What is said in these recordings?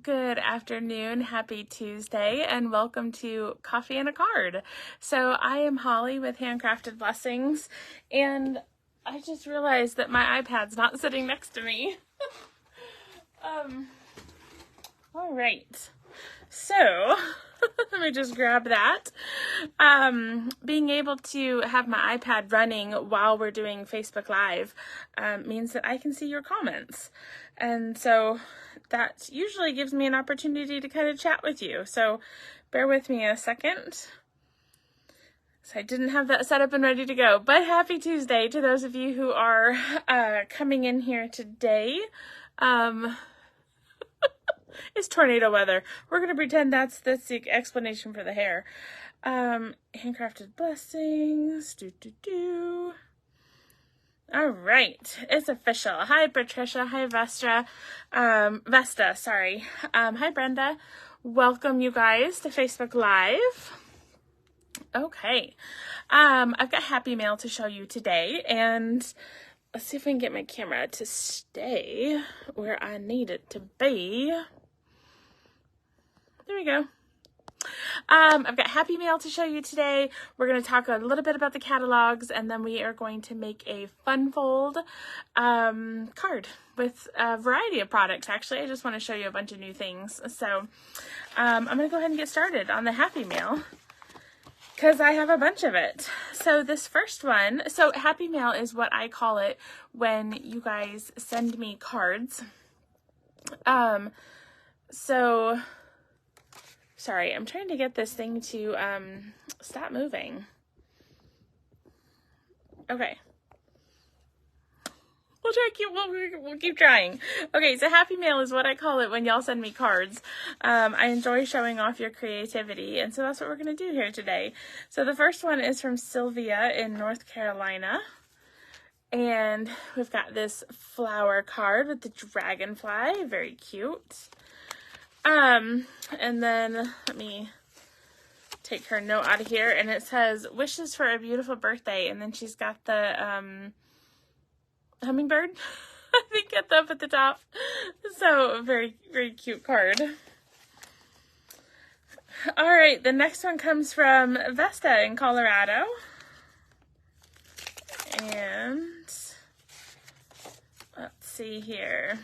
Good afternoon, happy Tuesday, and welcome to Coffee and a Card. So I am Holly with Handcrafted Blessings, and I just realized that my iPad's not sitting next to me. All right, so let me just grab that. Being able to have my iPad running while we're doing Facebook Live means that I can see your comments. And so that usually gives me an opportunity to kind of chat with you. So bear with me a second. So I didn't have that set up and ready to go. But happy Tuesday to those of you who are coming in here today. It's tornado weather. We're going to pretend that's the explanation for the hair. Handcrafted Blessings. All right, it's official. Hi, Patricia. Hi, Vesta, sorry. Hi, Brenda. Welcome, you guys, to Facebook Live. Okay, I've got Happy Mail to show you today, and let's see if we can get my camera to stay where I need it to be. There we go. I've got Happy Mail to show you today. We're going to talk a little bit about the catalogs, and then we are going to make a fun fold card with a variety of products. Actually, I just want to show you a bunch of new things. So I'm going to go ahead and get started on the Happy Mail because I have a bunch of it. So this first one, so Happy Mail is what I call it when you guys send me cards. Sorry, I'm trying to get this thing to stop moving. Okay. We'll keep trying. Okay, so Happy Mail is what I call it when y'all send me cards. I enjoy showing off your creativity, and so that's what we're going to do here today. So the first one is from Sylvia in North Carolina. And we've got this flower card with the dragonfly. Very cute. And then let me take her note out of here, and it says wishes for a beautiful birthday, and then she's got the hummingbird I think up at the top. So very, very cute card. All right, the next one comes from Vesta in Colorado, and let's see here.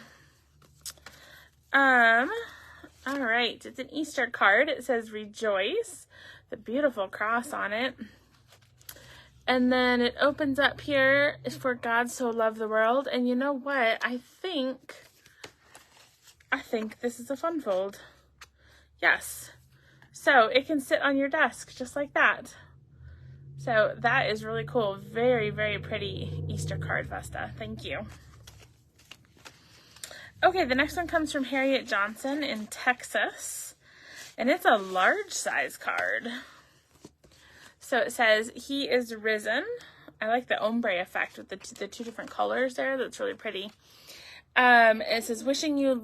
All right, it's an Easter card. It says rejoice, the beautiful cross on it. And then it opens up here, is for God so loved the world. And you know what? I think this is a fun fold. Yes. So it can sit on your desk just like that. So that is really cool. Very, very pretty Easter card, Vesta. Thank you. Okay, the next one comes from Harriet Johnson in Texas, and it's a large size card. So it says, he is risen. I like the ombre effect with the two different colors there. That's really pretty. It says, wishing you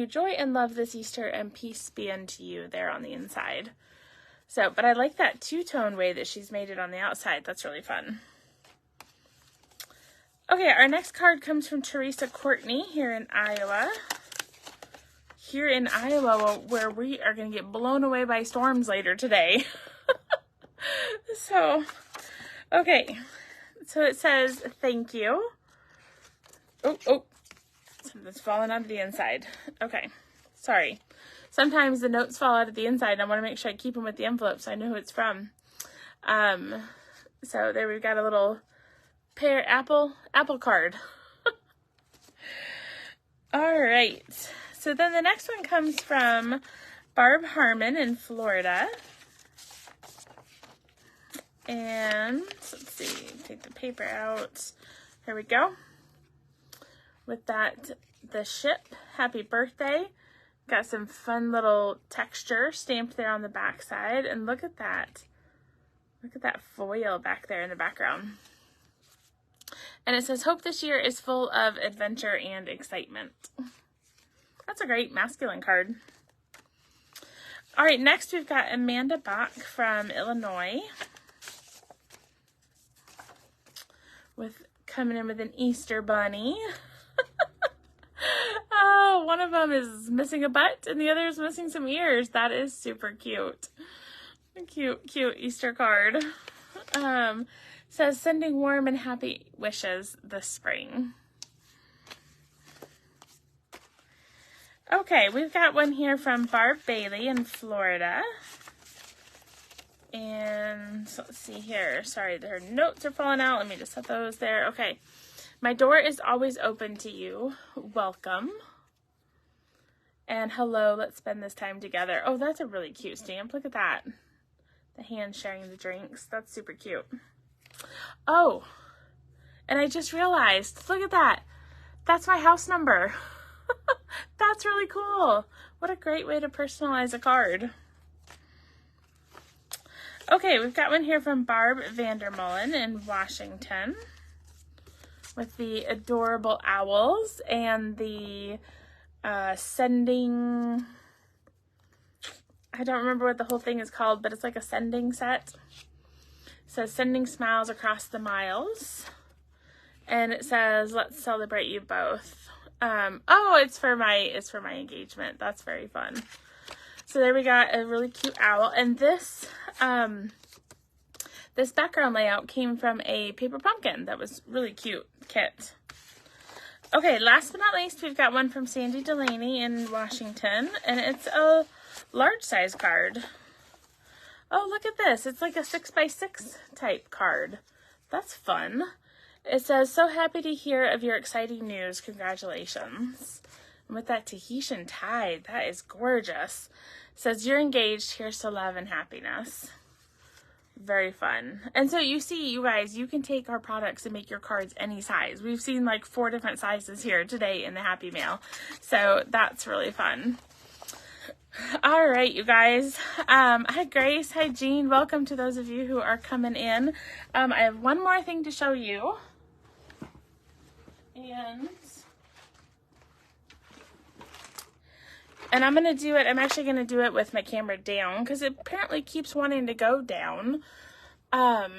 joy and love this Easter, and peace be unto you there on the inside. So, but I like that two-tone way that she's made it on the outside. That's really fun. Okay, our next card comes from Teresa Courtney here in Iowa. Here in Iowa, where we are going to get blown away by storms later today. So, okay. So it says, thank you. Oh, something's falling out of the inside. Okay, sorry. Sometimes the notes fall out of the inside. I want to make sure I keep them with the envelope so I know who it's from. So there we've got a little pear apple card. All right, so then the next one comes from Barb Harmon in Florida, and let's see, take the paper out. Here we go. With that, the ship, happy birthday. Got some fun little texture stamped there on the back side, and look at that foil back there in the background. And it says, hope this year is full of adventure and excitement. That's a great masculine card. All right, next we've got Amanda Bach from Illinois. Coming in with an Easter bunny. Oh, one of them is missing a butt and the other is missing some ears. That is super cute. Cute Easter card. Says sending warm and happy wishes this spring. Okay, we've got one here from Barb Bailey in Florida. And let's see here. Sorry, her notes are falling out. Let me just set those there. Okay. My door is always open to you. Welcome. And hello, let's spend this time together. Oh, that's a really cute stamp. Look at that. The hand sharing the drinks. That's super cute. Oh, and I just realized, look at that. That's my house number. That's really cool. What a great way to personalize a card. Okay, we've got one here from Barb Vandermullen in Washington with the adorable owls and the sending, I don't remember what the whole thing is called, but it's like a sending set. It says sending smiles across the miles. And it says, let's celebrate you both. Oh, it's for my engagement. That's very fun. So there we got a really cute owl. And this, this background layout came from a paper pumpkin that was really cute kit. Okay, last but not least, we've got one from Sandy Delaney in Washington, and it's a large size card. Oh, look at this. It's like a 6x6 type card. That's fun. It says, so happy to hear of your exciting news. Congratulations. And with that Tahitian tie, that is gorgeous. It says, you're engaged. Here's to love and happiness. Very fun. And so you see, you guys, you can take our products and make your cards any size. We've seen like 4 different sizes here today in the Happy Mail. So that's really fun. All right, you guys. Hi, Grace. Hi, Jean. Welcome to those of you who are coming in. I have one more thing to show you. And I'm going to do it, I'm actually going to do it with my camera down because it apparently keeps wanting to go down. There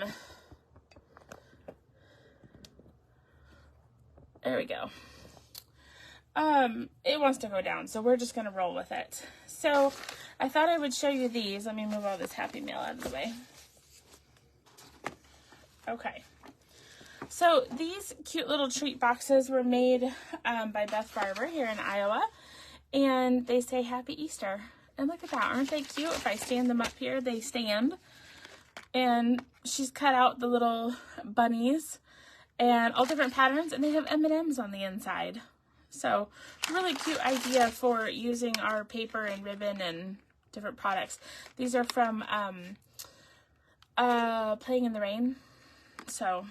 we go. It wants to go down, so we're just going to roll with it. So I thought I would show you these. Let me move all this Happy Mail out of the way. Okay. So these cute little treat boxes were made by Beth Barber here in Iowa. And they say Happy Easter. And look at that. Aren't they cute? If I stand them up here, they stand. And she's cut out the little bunnies and all different patterns. And they have M&Ms on the inside. So really cute idea for using our paper and ribbon and different products. These are from Playing in the Rain. So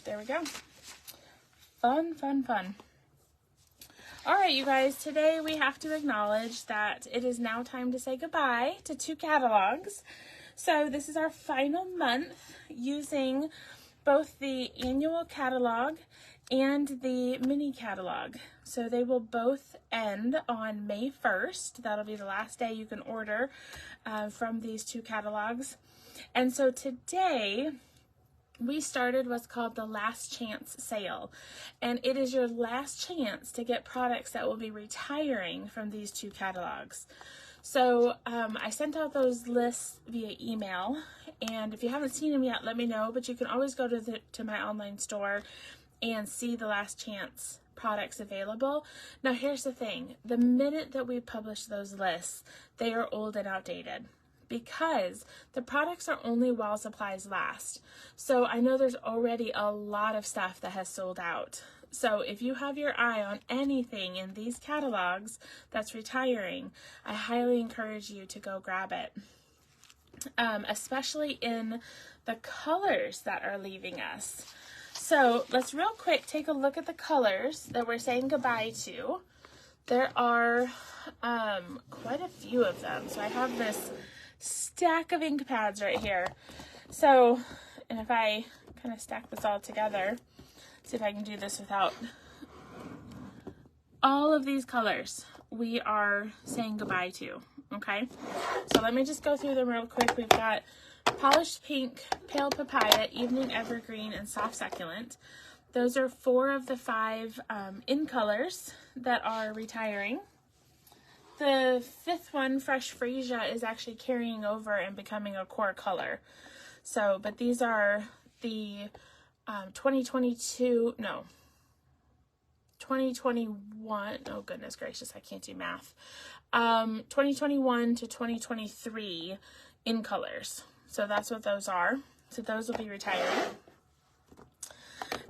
there we go. Fun, fun, fun. All right, you guys, today we have to acknowledge that it is now time to say goodbye to 2 catalogs. So this is our final month using both the annual catalog and the mini catalog. So they will both end on May 1st. That'll be the last day you can order from these 2 catalogs. And so today we started what's called the last chance sale, and it is your last chance to get products that will be retiring from these 2 catalogs. So I sent out those lists via email, and if you haven't seen them yet, let me know, but you can always go to my online store and see the last chance products available. Now here's the thing, the minute that we publish those lists, they are old and outdated, because the products are only while supplies last. So I know there's already a lot of stuff that has sold out. So if you have your eye on anything in these catalogs that's retiring, I highly encourage you to go grab it. Especially in the colors that are leaving us. So let's real quick take a look at the colors that we're saying goodbye to. There are quite a few of them. So I have this stack of ink pads right here. So, and if I kind of stack this all together, see if I can do this without all of these colors we are saying goodbye to. Okay, so let me just go through them real quick. We've got Polished Pink, Pale Papaya, Evening Evergreen, and Soft Succulent. Those are 4 of the 5 in colors that are retiring. The 5th one, Fresh Freesia, is actually carrying over and becoming a core color. So, but these are the 2021, oh goodness gracious, I can't do math. 2021 to 2023 in colors. So that's what those are. So those will be retiring.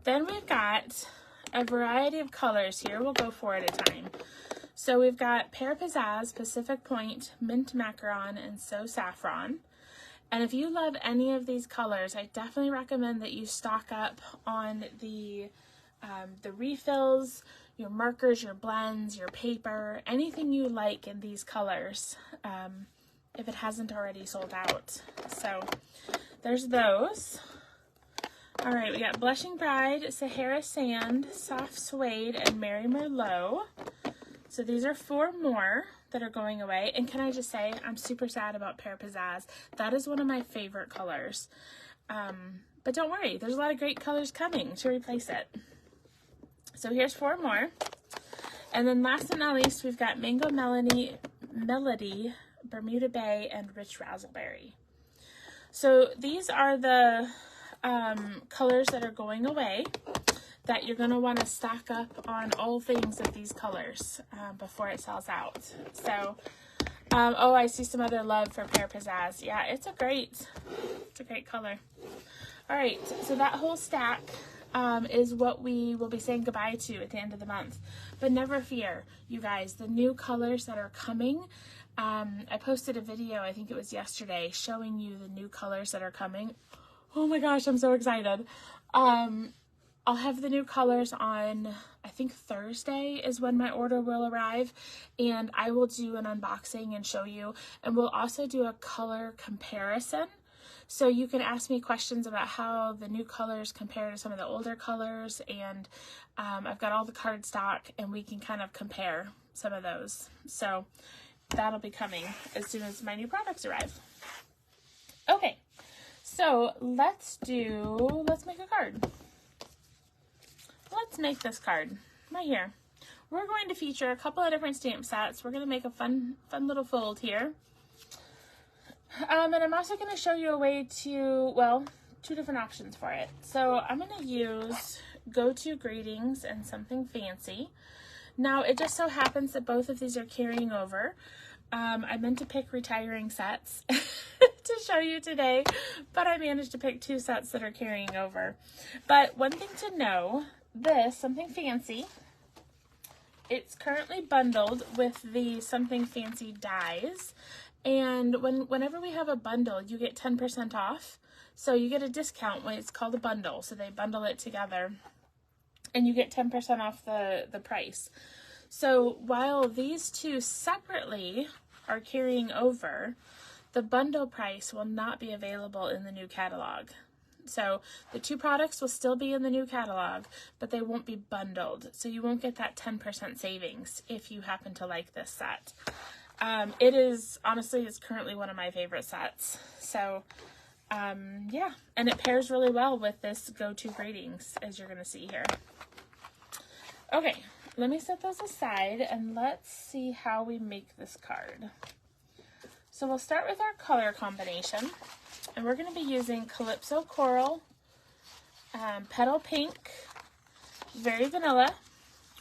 Then we've got a variety of colors here. We'll go 4 at a time. So we've got Pear Pizzazz, Pacific Point, Mint Macaron, and So Saffron. And if you love any of these colors, I definitely recommend that you stock up on the refills, your markers, your blends, your paper, anything you like in these colors, if it hasn't already sold out. So there's those. All right, we got Blushing Bride, Sahara Sand, Soft Suede, and Mary Merlot. So these are 4 more that are going away. And can I just say, I'm super sad about Pear Pizzazz. That is one of my favorite colors. But don't worry, there's a lot of great colors coming to replace it. So here's 4 more. And then last but not least, we've got Mango Melody, Bermuda Bay, and Rich Razzleberry. So these are the colors that are going away, that you're going to want to stock up on all things of these colors before it sells out. So, oh, I see some other love for Pear Pizzazz. Yeah, it's a great color. All right, so that whole stack is what we will be saying goodbye to at the end of the month. But never fear, you guys, the new colors that are coming. I posted a video, I think it was yesterday, showing you the new colors that are coming. Oh my gosh, I'm so excited. I'll have the new colors on, I think Thursday is when my order will arrive, and I will do an unboxing and show you, and we'll also do a color comparison. So you can ask me questions about how the new colors compare to some of the older colors, and I've got all the card stock, and we can kind of compare some of those. So that'll be coming as soon as my new products arrive. Okay, so let's make a card. Let's make this card right here. We're going to feature a couple of different stamp sets. We're going to make a fun little fold here. And I'm also going to show you a way to, well, 2 different options for it. So I'm going to use Go To Greetings and Something Fancy. Now, it just so happens that both of these are carrying over. I meant to pick retiring sets to show you today, but I managed to pick 2 sets that are carrying over. But one thing to know, this Something Fancy, it's currently bundled with the Something Fancy dies, and whenever we have a bundle, you get 10% off. So you get a discount when it's called a bundle, so they bundle it together and you get 10% off the price. So while these 2 separately are carrying over, the bundle price will not be available in the new catalog. So the 2 products will still be in the new catalog, but they won't be bundled. So you won't get that 10% savings if you happen to like this set. It is, honestly, it's currently one of my favorite sets. So, yeah, and it pairs really well with this Go To Greetings, as you're going to see here. Okay, let me set those aside and let's see how we make this card. So we'll start with our color combination. And we're going to be using Calypso Coral, Petal Pink, Very Vanilla.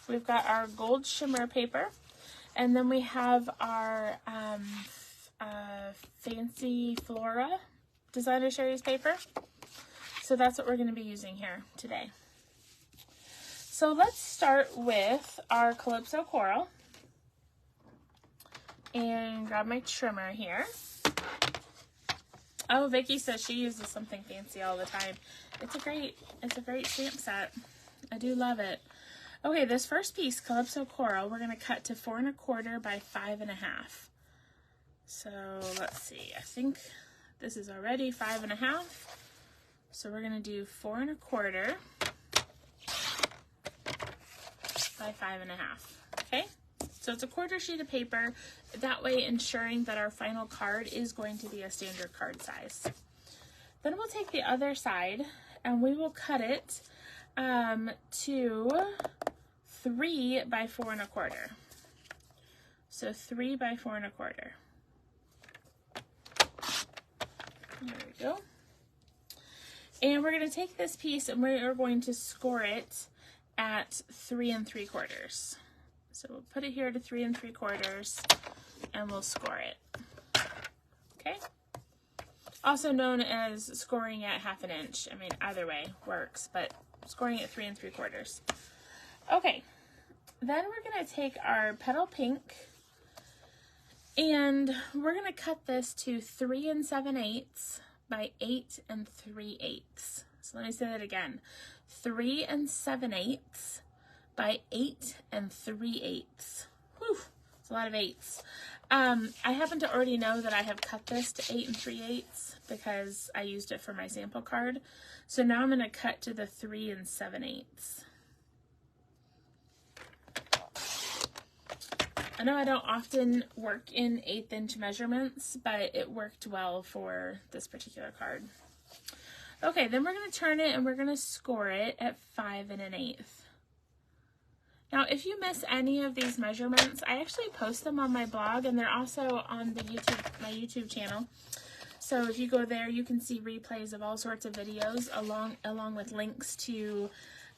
We've got our Gold Shimmer paper. And then we have our Fancy Flora Designer Series paper. So that's what we're going to be using here today. So let's start with our Calypso Coral. And grab my trimmer here. Oh, Vicky says she uses Something Fancy all the time. It's a great stamp set. I do love it. Okay, this first piece, Calypso Coral, we're going to cut to 4 1/4 by 5 1/2. So let's see. I think this is already 5 1/2. So we're going to do 4 1/4 by 5 1/2. Okay. So it's a 1/4 sheet of paper, that way ensuring that our final card is going to be a standard card size. Then we'll take the other side and we will cut it to 3 by 4 1/4. So 3 by 4 1/4. There we go. And we're going to take this piece and we're going to score it at 3 3/4. So we'll put it here to 3 3/4 and we'll score it. Okay. Also known as scoring at 1/2 inch. I mean, either way works, but scoring at 3 3/4. Okay. Then we're going to take our petal pink and we're going to cut this to 3 7/8 by 8 3/8. So let me say that again. 3 7/8 by 8 3/8. Whew, it's a lot of 8s. I happen to already know that I have cut this to 8 3/8 because I used it for my sample card. So now I'm going to cut to the 3 7/8. I know I don't often work in 1/8 inch measurements, but it worked well for this particular card. Okay, then we're going to turn it and we're going to score it at 5 1/8. Now, if you miss any of these measurements, I actually post them on my blog and they're also on the my YouTube channel. So if you go there, you can see replays of all sorts of videos along with links to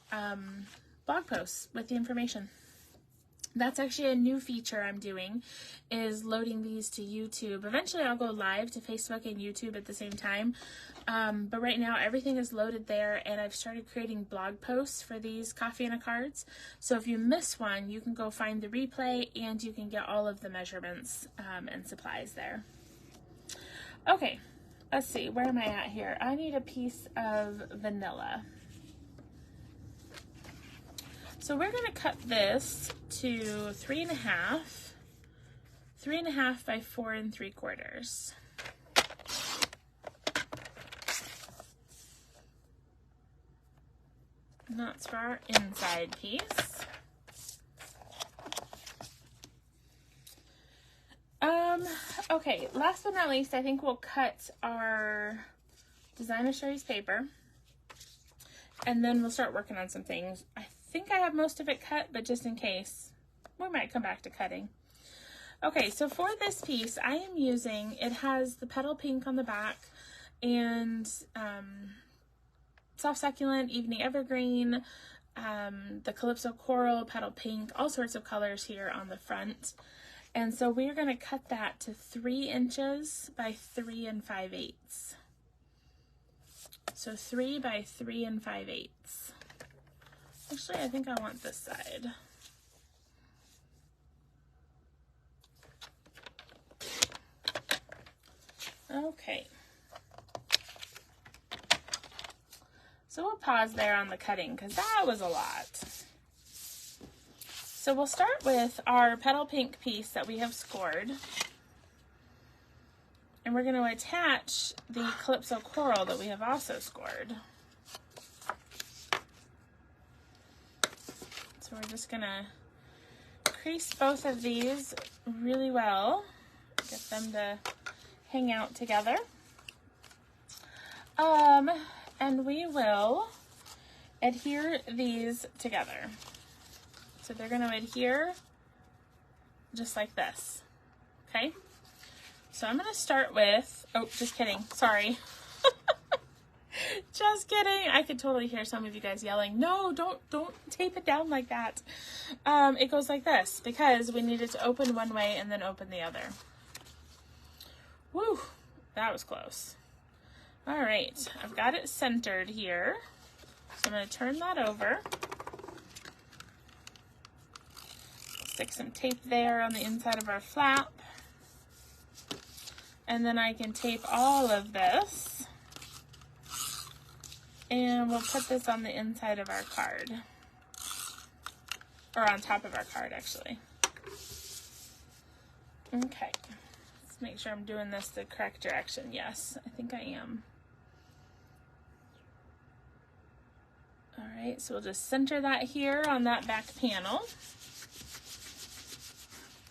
blog posts with the information. That's actually a new feature I'm doing, is loading these to YouTube. Eventually I'll go live to Facebook and YouTube at the same time. But right now everything is loaded there and I've started creating blog posts for these Coffee and a Cards. So if you miss one, you can go find the replay and you can get all of the measurements and supplies there. Okay, let's see, where am I at here? I need a piece of vanilla. So we're going to cut this to 3 1/2 by 4 3/4. And that's for our inside piece. Okay, last but not least, I think we'll cut our designer series paper and then we'll start working on some things. I think I have most of it cut, but just in case, we might come back to cutting. Okay, so for this piece, I am using, it has the petal pink on the back and soft succulent, evening evergreen, the calypso coral, petal pink, all sorts of colors here on the front. And so we're going to cut that to 3 inches by 3 5/8. So 3 by 3 5/8. Actually, I think I want this side. Okay. So we'll pause there on the cutting because that was a lot. So we'll start with our petal pink piece that we have scored. And we're going to attach the calypso coral that we have also scored. So we're just going to crease both of these really well, get them to hang out together. And we will adhere these together. So they're going to adhere just like this, okay? So I'm going to start with, oh, just kidding, sorry. Just kidding. I could totally hear some of you guys yelling, no, don't tape it down like that. It goes like this because we need it to open one way and then open the other. Woo, that was close. All right, I've got it centered here. So I'm going to turn that over. Stick some tape there on the inside of our flap. And then I can tape all of this. And we'll put this on the inside of our card. Or on top of our card, actually. Okay. Let's make sure I'm doing this the correct direction. Yes, I think I am. All right, so we'll just center that here on that back panel.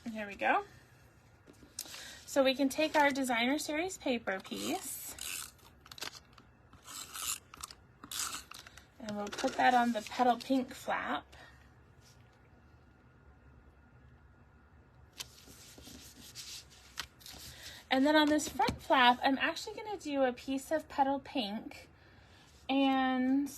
And here we go. So we can take our designer series paper piece and we'll put that on the petal pink flap. And then on this front flap, I'm actually going to do a piece of petal pink, and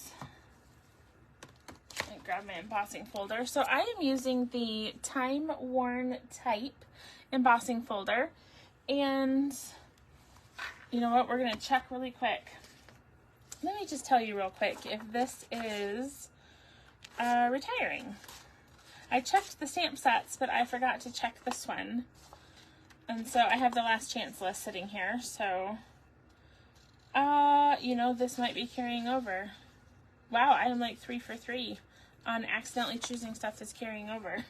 let me grab my embossing folder. So I am using the Time Worn Type embossing folder, and you know what, we're going to check really quick. Let me just tell you real quick if this is retiring. I checked the stamp sets, but I forgot to check this one. And so I have the last chance list sitting here. So, you know, this might be carrying over. Wow, I am like 3 for 3 on accidentally choosing stuff that's carrying over.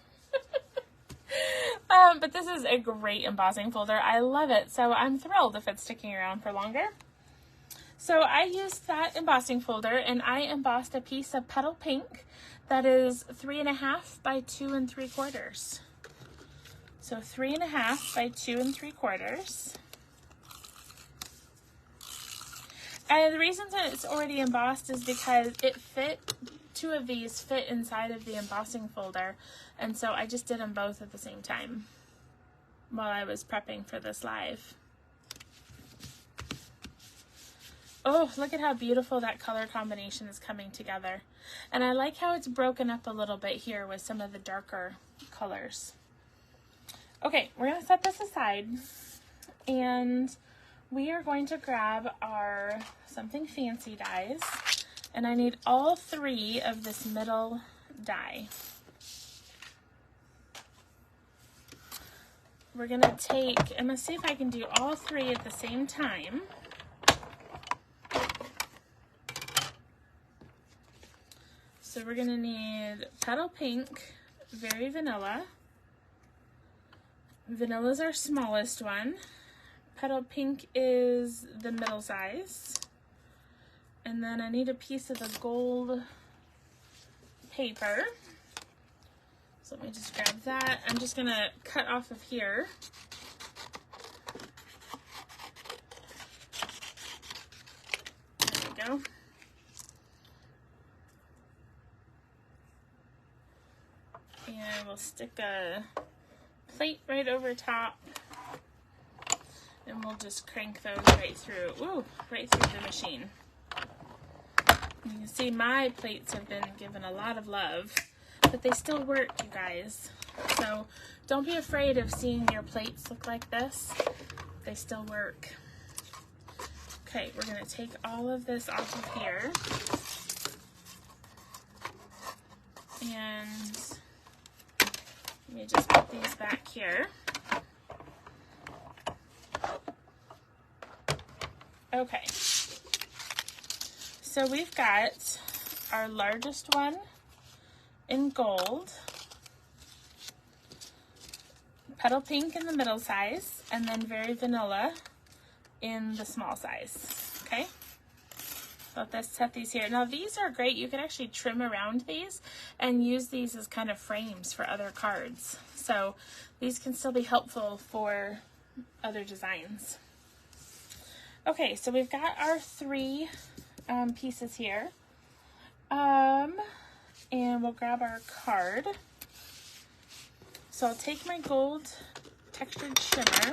But this is a great embossing folder. I love it. So I'm thrilled if it's sticking around for longer. So I used that embossing folder, and I embossed a piece of petal pink that is 3.5 by 2 3/4. So 3.5 by 2 3/4. And the reason that it's already embossed is because two of these fit inside of the embossing folder. And so I just did them both at the same time while I was prepping for this live. Oh, look at how beautiful that color combination is coming together. And I like how it's broken up a little bit here with some of the darker colors. Okay, we're going to set this aside, and we are going to grab our Something Fancy dies, and I need all 3 of this middle die. We're going to take, I'm going to see if I can do all 3 at the same time. So we're going to need Petal Pink, Very Vanilla. Vanilla's our smallest one. Petal Pink is the middle size. And then I need a piece of the gold paper. So let me just grab that. I'm just going to cut off of here. There we go. And we'll stick a plate right over top, and we'll just crank those right through, right through the machine. You can see my plates have been given a lot of love, but they still work, you guys. So don't be afraid of seeing your plates look like this. They still work. Okay, we're going to take all of this off of here. And let me just put these back here. Okay. So we've got our largest one in gold, Petal Pink in the middle size, and then Very Vanilla in the small size. Okay. So let's set these here. Now these are great. You can actually trim around these and use these as kind of frames for other cards. So these can still be helpful for other designs. Okay, so we've got our 3 pieces here. And we'll grab our card. So I'll take my gold textured shimmer.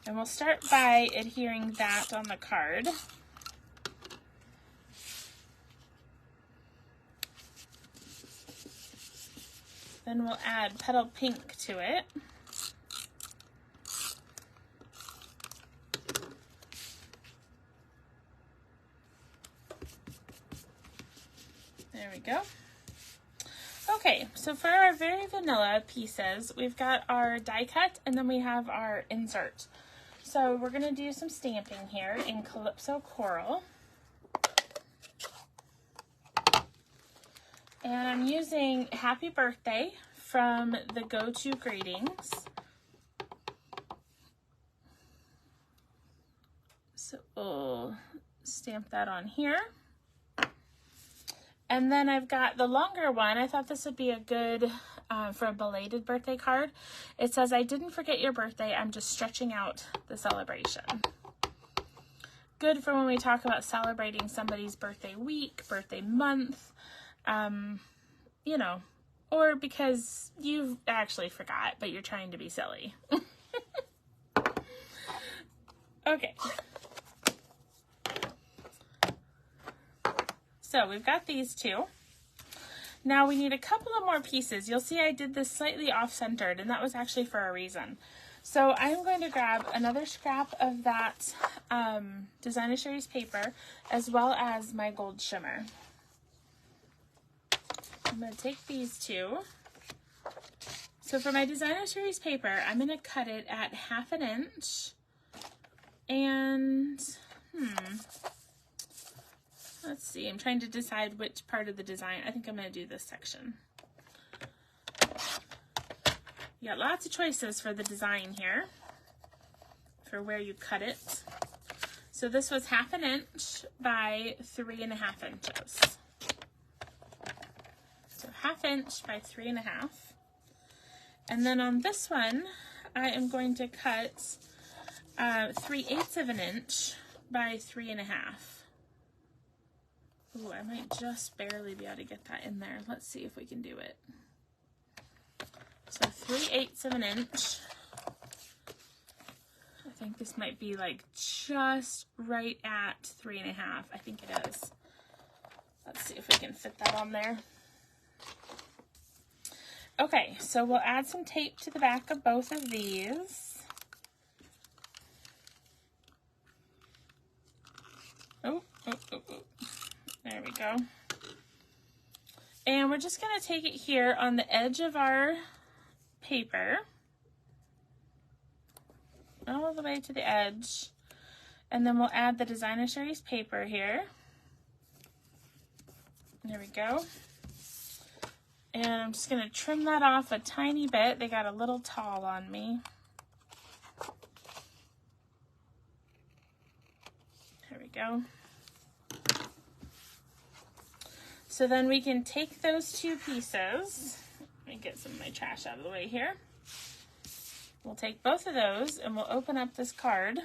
And we'll start by adhering that on the card. Then we'll add Petal Pink to it. There we go. Okay, so for our Very Vanilla pieces, we've got our die cut, and then we have our insert. So we're going to do some stamping here in Calypso Coral. And I'm using Happy Birthday from the Go-To Greetings. So we'll stamp that on here. And then I've got the longer one. I thought this would be a good for a belated birthday card. It says, "I didn't forget your birthday. I'm just stretching out the celebration." Good for when we talk about celebrating somebody's birthday week, birthday month. You know, or because you actually forgot, but you're trying to be silly. Okay. So we've got these two. Now we need a couple of more pieces. You'll see I did this slightly off-centered, and that was actually for a reason. So I'm going to grab another scrap of that Designer Series paper, as well as my gold shimmer. I'm going to take these two. So for my Designer Series paper, I'm going to cut it at 1/2 inch. And, let's see, I'm trying to decide which part of the design. I think I'm going to do this section. You got lots of choices for the design here, for where you cut it. So this was 1/2 inch by 3.5 inches. So 1/2 inch by 3.5. And then on this one, I am going to cut 3/8 of an inch by 3.5. Ooh, I might just barely be able to get that in there. Let's see if we can do it. So 3/8 of an inch. I think this might be like just right at 3.5. I think it is. Let's see if we can fit that on there. Okay, so we'll add some tape to the back of both of these. Oh. There we go. And we're just going to take it here on the edge of our paper, all the way to the edge, and then we'll add the Designer Series paper here. There we go. And I'm just going to trim that off a tiny bit. They got a little tall on me. There we go. So then we can take those two pieces. Let me get some of my trash out of the way here. We'll take both of those and we'll open up this card.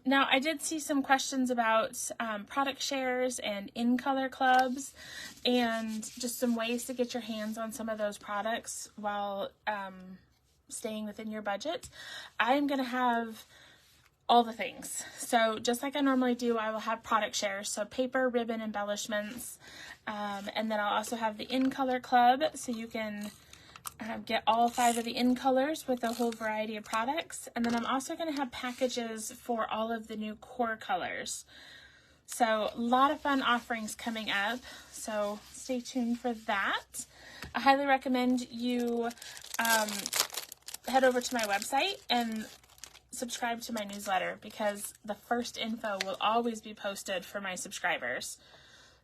Now I did see some questions about product shares and in-color clubs and just some ways to get your hands on some of those products while staying within your budget. I'm going to have all the things. So just like I normally do, I will have product shares, so paper, ribbon, embellishments, and then I'll also have the in-color club, so you can get all 5 of the in colors with a whole variety of products. And then I'm also going to have packages for all of the new core colors. So a lot of fun offerings coming up, so stay tuned for that. I highly recommend you head over to my website and subscribe to my newsletter, because the first info will always be posted for my subscribers.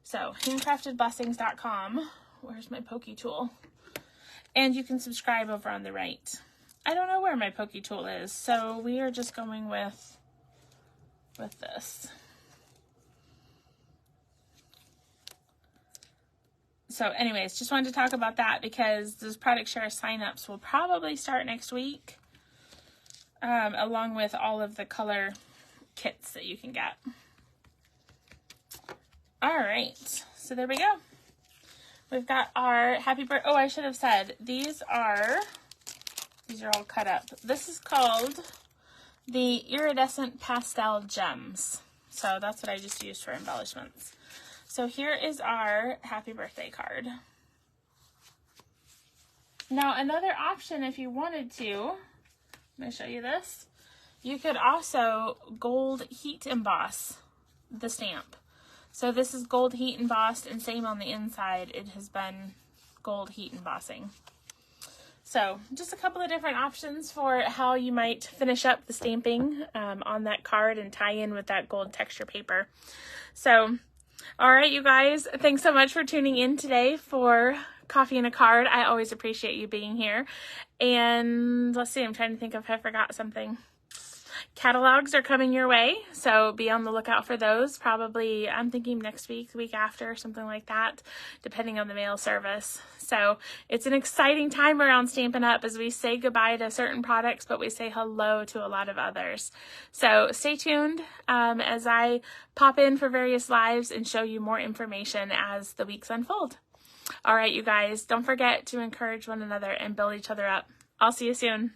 So handcraftedblessings.com. Where's my pokey tool? And you can subscribe over on the right. I don't know where my pokey tool is, so we are just going with this. So anyways, just wanted to talk about that because those product share signups will probably start next week, along with all of the color kits that you can get. All right, so there we go. We've got our happy birthday. Oh, I should have said, these are all cut up. This is called the Iridescent Pastel Gems. So that's what I just used for embellishments. So here is our happy birthday card. Now another option, if you wanted to, let me show you this. You could also gold heat emboss the stamp. So this is gold heat embossed, and same on the inside, it has been gold heat embossing. So just a couple of different options for how you might finish up the stamping on that card and tie in with that gold texture paper. So, all right, you guys, thanks so much for tuning in today for Coffee and a Card. I always appreciate you being here. And let's see, I'm trying to think if I forgot something. catalogs are coming your way, so be on the lookout for those. Probably, I'm thinking next week, the week after, something like that, depending on the mail service. So it's an exciting time around Stampin' Up! As we say goodbye to certain products, but we say hello to a lot of others. So stay tuned as I pop in for various lives and show you more information as the weeks unfold. All right, you guys, don't forget to encourage one another and build each other up. I'll see you soon.